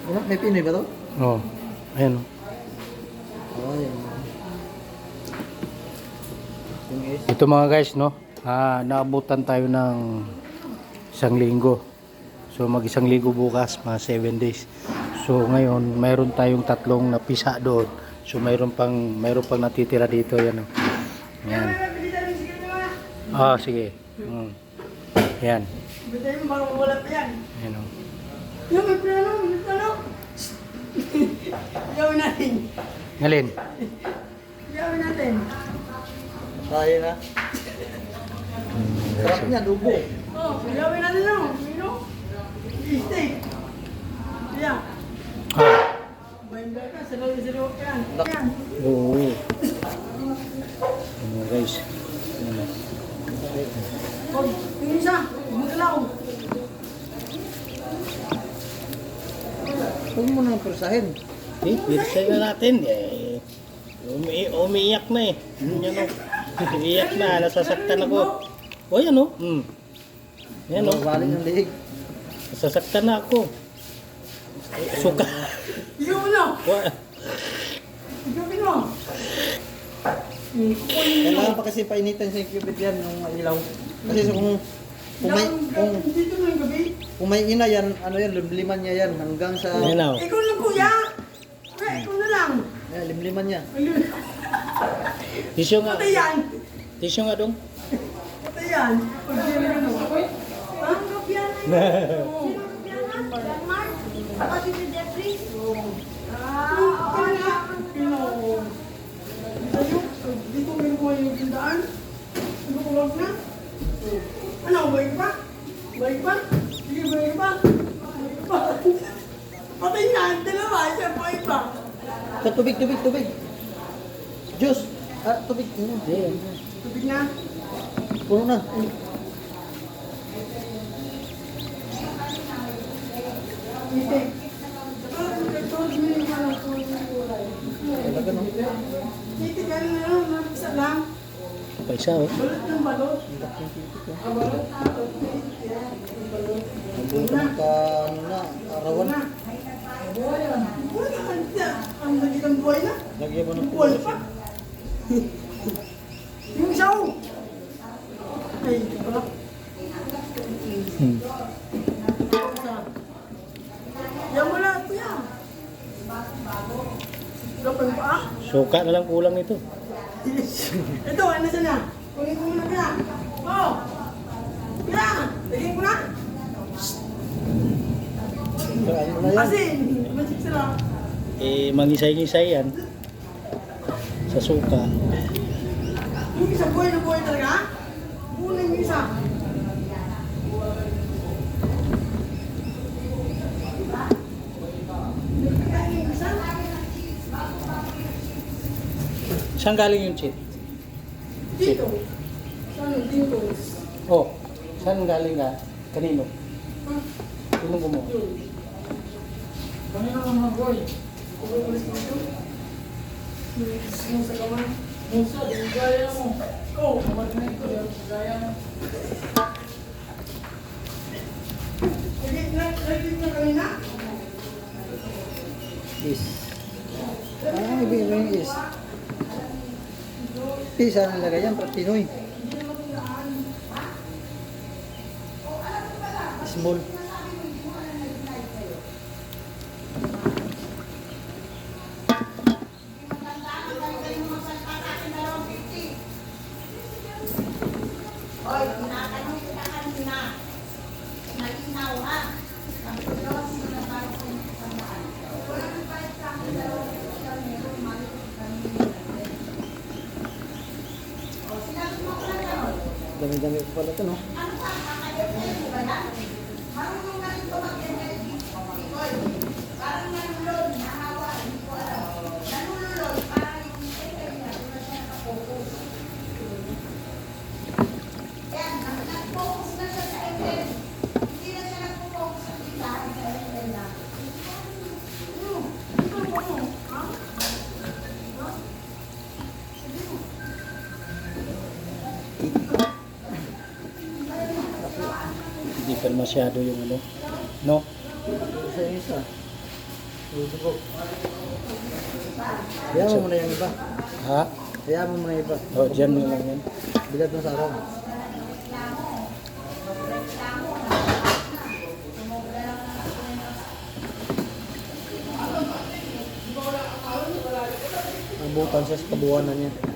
Ano? May Pinoy ba to? Oh, ayan oh. Oh, yan. Yung guys. Ito mga guys, no? Naabutan tayo ng 1 linggo. So mag 1 linggo bukas, mga 7 days. So ngayon, mayroon tayong 3 napisa doon. So mayroon pang natitira dito, yan oh. Yan. Sige. Yan. Bitain mo, parang wala pa yan. Yan oh. Yung may plano. Gawin natin. Ngalin? Gawin natin. Tayo na. Sarap niya, dugo. Oh, gawin natin lang. Mino? Steak. Yeah. Bayan ka, saraw ka yan. Yan. Oo. Ano guys? Ano? Oh, yung isa, magalaw. Huwag mo nang prusahin. Pirsay na natin. Umiiyak na eh. Yan o. Umiiyak na. Nasasaktan ako. O yan o. Yan o. Baling ang liig. Nasasaktan na ako. Suka. Ikaw mo na. Ikaw mo. Kailangan pa kasi painitan sa cupid yan ng ilaw. Kasi Dito mo yung gabi. kung may ina yan, ano yan, limliman niya yan hanggang sa... Yan o. Ikaw lang kuya. Ikaw na lang. limliman niya. Tisyo nga. Patay yan. Tisyo nga dong. Patay yan. Pag hindi na ano. Ang kapiyan. Dito may kuha yung tindaan. Ano kulog na? Ano, baik pa? Baik pa? Sige, baik pa? Baik pa? Patay na, dalawa, siya baik pa. Sa tubig. Juice. Tubig. Tubig na. Puno na. Ite. Talaga no. Ite, gano'n na lang, napisa lang. Paisa o. Balot ng balot. Balot. Nabutan ka, ano na, arawan. Buhay na. Ang nagitang buhay na. Lagyan mo ng Buhay pa. Yung isaw. Ay, ito pala. Yan mo na, kuya. Gapang pa. Suka na lang kulang nito. Ito, ano siya na? Kunin ko muna kaya. Oh! Kaya! Lagyan ko na. Ano na yan? Asin! Magic sila. Mangisay-ngisay yan. Sa suka. Yung isa buhay na buhay talaga. Muna yung isa. Yung isa. Saan galing yung chip? Dito. Saan? Dito. Oh, saan galing ka? Kanino? Sino gumawa? Kami na mga boy. Kung ulit dito. Yung sa kamay. Musa, yung gaya mo. Oh, kamarnay ko yung gaya mo. Lagi na kanina? Is. Ibig sabihin is. Isa na nilagay yan, Pinoy. Small. Dami-dami ko pala ito, no? Hindi pa masyado yung ano. No? Isa yung isa. Susuko. Hayaan mo muna yung iba. Ha? Hayaan mo muna yung iba. O, dyan mo lang yan. Bigat mo sa araw. Abutan siya sa kabuuan na niya.